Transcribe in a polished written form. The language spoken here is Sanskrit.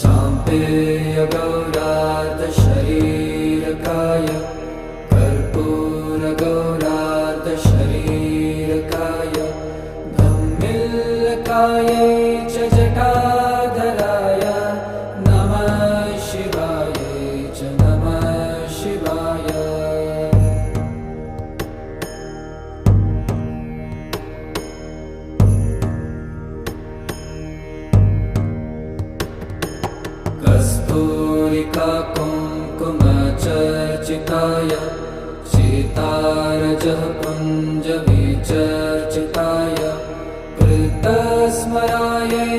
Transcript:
चाम्पेयगौरार्धशरीरकाय कर्पूरगौरार्धशरीरकाय धम्मिल्लकायै च जटाधराय नमः शिवायै च नमः शिवाय। कस्तूरिका कुङ्कुमचर्चिताय सीतारजः पुञ्जविचर्चिताय कृतस्मरायै